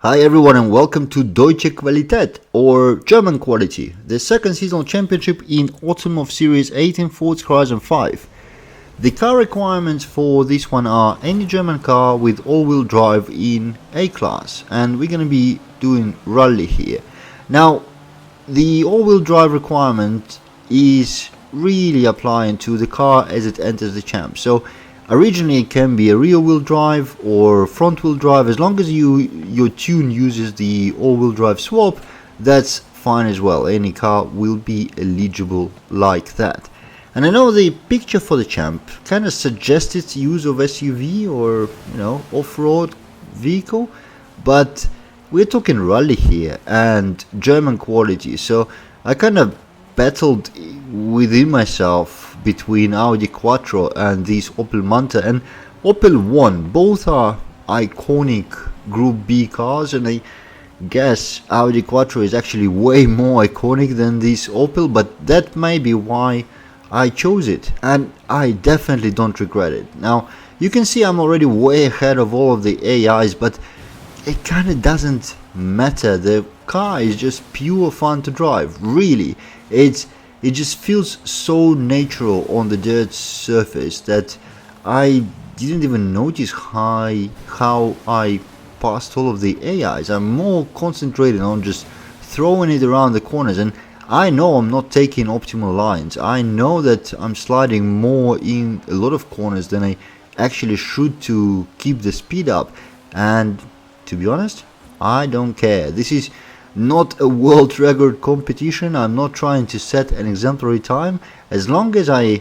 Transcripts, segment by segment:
Hi everyone and welcome to Deutsche Qualität, or German Quality, the second seasonal championship in autumn of Series 18 Forza Horizon 5. The car requirements for this one are any German car with all-wheel drive in A-Class, and we're going to be doing rally here. Now, the all-wheel drive requirement is really applying to the car as it enters the champ. So originally it can be a rear-wheel drive or front-wheel drive. As long as your tune uses the all-wheel drive swap, that's fine as well. Any car will be eligible like that. And I know the picture for the champ kind of suggests its use of SUV or off-road vehicle, but we're talking rally here and German quality. So I kind of battled within myself between Audi Quattro and these Opel Manta, and Opel won. Both are iconic Group B cars, and I guess Audi Quattro is actually way more iconic than this Opel, but that may be why I chose it, and I definitely don't regret it. Now you can see I'm already way ahead of all of the AIs, but it kind of doesn't matter. The car is just pure fun to drive, really. It just feels so natural on the dirt surface that I didn't even notice how I passed all of the AIs. I'm more concentrated on just throwing it around the corners, and I know I'm not taking optimal lines. I know that I'm sliding more in a lot of corners than I actually should to keep the speed up, and to be honest, I don't care. This is not a world record competition. I'm not trying to set an exemplary time. As long as I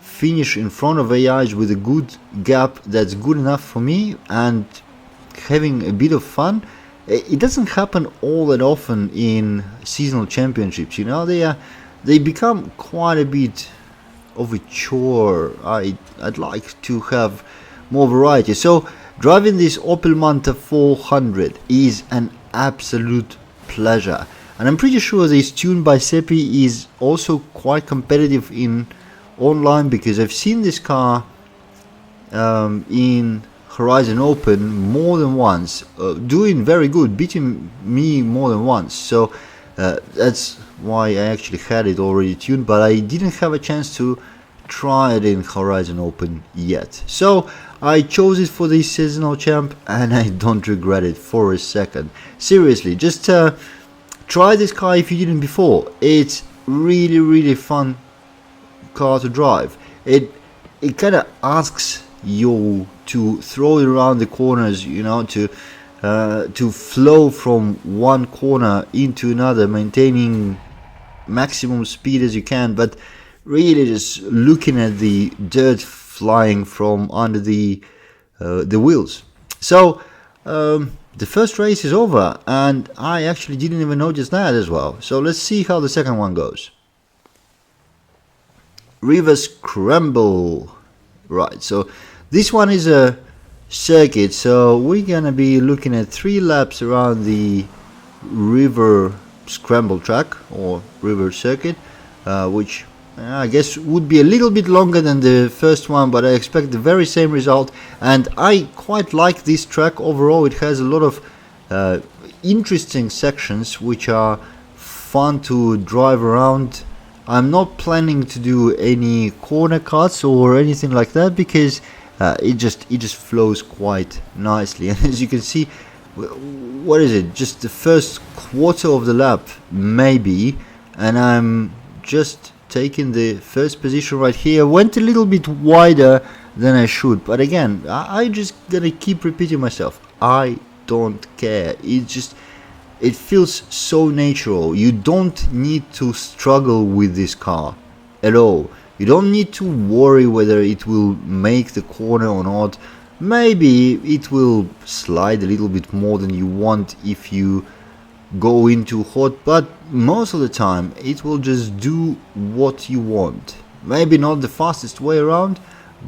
finish in front of AIs with a good gap that's good enough for me and having a bit of fun. It doesn't happen all that often in seasonal championships, they become quite a bit of a chore. I'd like to have more variety. So driving this Opel Manta 400 is an absolute pleasure, and I'm pretty sure this tune by Seppi is also quite competitive in online, because I've seen this car in Horizon Open more than once, doing very good, beating me more than once. So that's why I actually had it already tuned, but I didn't have a chance to try it in Horizon Open yet. So I chose it for this seasonal champ, and I don't regret it for a second. Seriously, just try this car if you didn't before. It's really fun car to drive. It kind of asks you to throw it around the corners, to flow from one corner into another, maintaining maximum speed as you can, but really just looking at the dirt flying from under the wheels. So the first race is over, and I actually didn't even notice that as well. So let's see how the second one goes. River Scramble. Right, so this one is a circuit, so we're gonna be looking at 3 laps around the River Scramble track or River Circuit, which I guess would be a little bit longer than the first one, but I expect the very same result. And I quite like this track overall. It has a lot of interesting sections which are fun to drive around. I'm not planning to do any corner cuts or anything like that, because it just flows quite nicely. And as you can see, what is it, just the first quarter of the lap maybe, and I'm just taking the first position right here. Went a little bit wider than I should, but again, I just gonna keep repeating myself, I don't care. It feels so natural. You don't need to struggle with this car at all. You don't need to worry whether it will make the corner or not. Maybe it will slide a little bit more than you want if you go into hot, but most of the time it will just do what you want. Maybe not the fastest way around,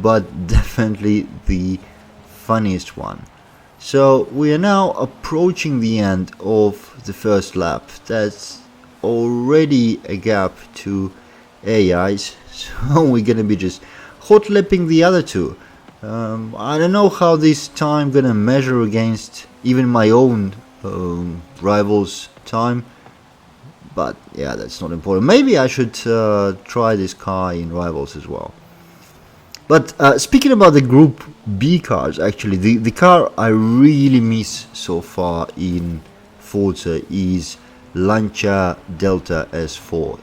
but definitely the funniest one. So we are now approaching the end of the first lap. That's already a gap to AIs, so we're gonna be just hot lapping the other two. I don't know how this time gonna measure against even my own Rivals time. But yeah, that's not important. Maybe I should try this car in Rivals as well. But speaking about the Group B cars, actually, the car I really miss so far in Forza is Lancia Delta S4.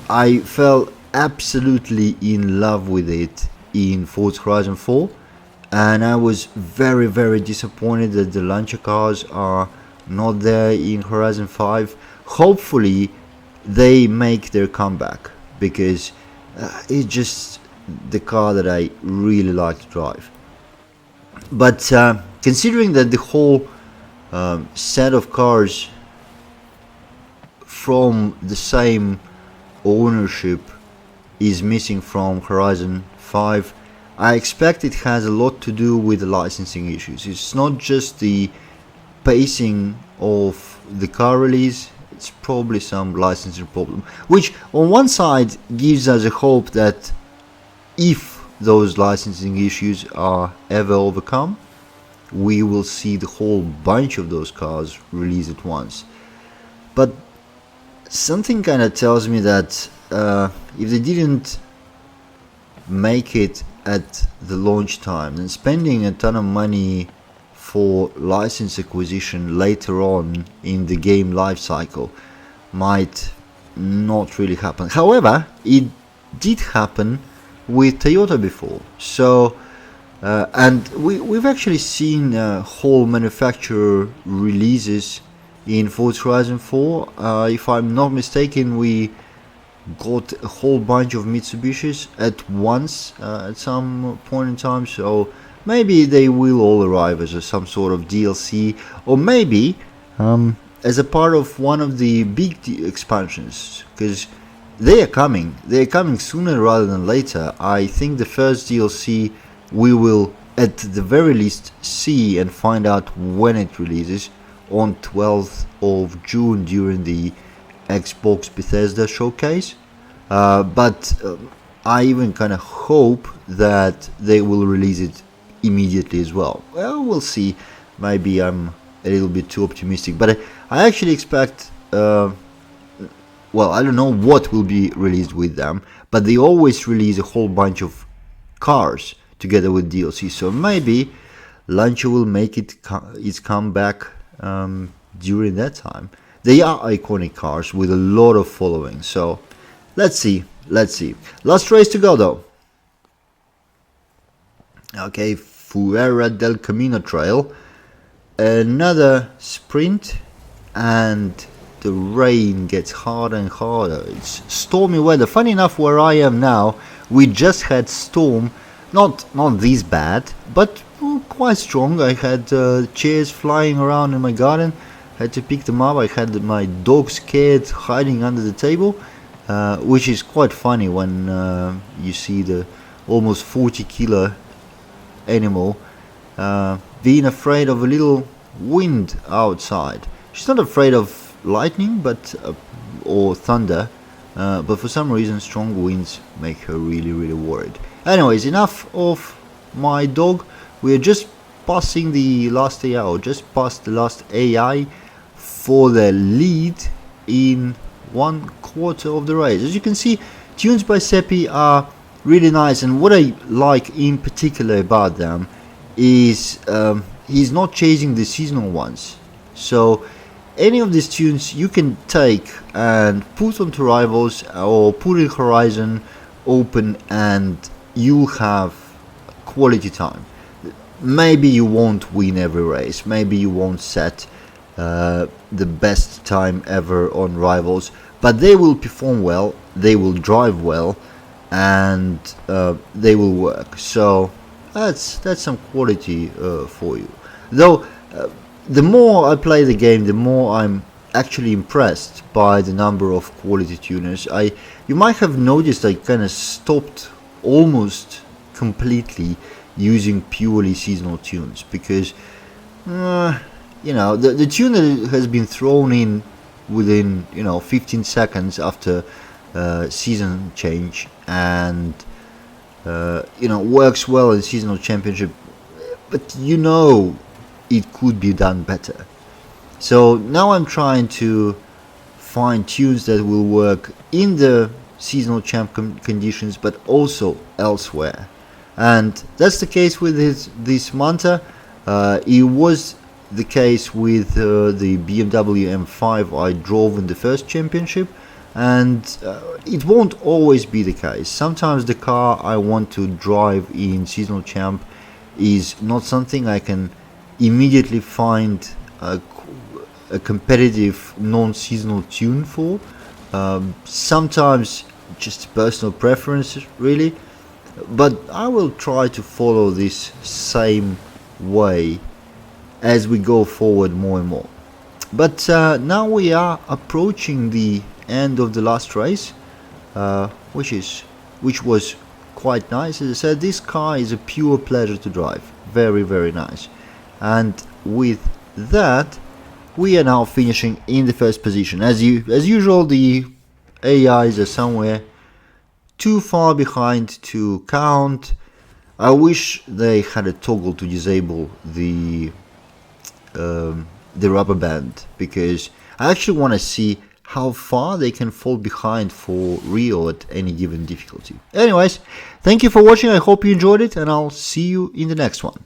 I fell absolutely in love with it in Forza Horizon 4, and I was very, very disappointed that the Lancia cars are not there in Horizon 5. Hopefully, they make their comeback, because it's just the car that I really like to drive. But considering that the whole set of cars from the same ownership is missing from Horizon 5, I expect it has a lot to do with the licensing issues. It's not just the pacing of the car release, it's probably some licensing problem, which on one side gives us a hope that if those licensing issues are ever overcome, we will see the whole bunch of those cars released at once. But something kind of tells me that if they didn't make it at the launch time, then spending a ton of money for license acquisition later on in the game life cycle might not really happen. However, it did happen with Toyota before. So and we've actually seen whole manufacturer releases in Forza Horizon 4. If I'm not mistaken, we got a whole bunch of Mitsubishis at once at some point in time. So maybe they will all arrive as some sort of DLC, or maybe as a part of one of the big expansions, because they are coming sooner rather than later. I think the first DLC we will at the very least see and find out when it releases on 12th of June during the Xbox Bethesda showcase. But I even kind of hope that they will release it immediately as well. Well, we'll see. Maybe I'm a little bit too optimistic, but I actually expect well, I don't know what will be released with them, but they always release a whole bunch of cars together with DLC, so maybe Lancia will make its comeback during that time. They are iconic cars with a lot of following, so let's see. Last race to go though. Okay, Fuera del Camino Trail. Another sprint, and the rain gets harder and harder. It's stormy weather. Funny enough, where I am now, we just had storm, not this bad, but quite strong. I had chairs flying around in my garden. Had to pick them up. I had my dog scared, hiding under the table, which is quite funny when you see the almost 40-kilo animal being afraid of a little wind outside. She's not afraid of lightning or thunder, but for some reason strong winds make her really worried. Anyways, enough of my dog. We are just passing the last AI, or just past the last AI for the lead in 1/4 of the race. As you can see, tunes by Seppi are really nice, and what I like in particular about them is he's not chasing the seasonal ones. So any of these tunes you can take and put onto Rivals or put in Horizon Open, and you'll have quality time. Maybe you won't win every race, maybe you won't set the best time ever on Rivals, but they will perform well, they will drive well, and they will work. So that's some quality for you. Though the more I play the game, the more I'm actually impressed by the number of quality tuners. You might have noticed I kind of stopped almost completely using purely seasonal tunes, because the tune that has been thrown in within 15 seconds after season change and works well in seasonal championship, but it could be done better. So now I'm trying to find tunes that will work in the seasonal champ conditions, but also elsewhere. And that's the case with this Manta. It was the case with the BMW M5 I drove in the first championship, and it won't always be the case. Sometimes the car I want to drive in seasonal champ is not something I can immediately find a competitive non-seasonal tune for. Sometimes just personal preference really, but I will try to follow this same way as we go forward more and more. But now we are approaching the end of the last race, which was quite nice. As I said, this car is a pure pleasure to drive, very, very nice. And with that, we are now finishing in the first position. As usual, the AIs are somewhere too far behind to count. I wish they had a toggle to disable the rubber band, because I actually want to see how far they can fall behind for real at any given difficulty. Anyways, thank you for watching. I hope you enjoyed it, and I'll see you in the next one.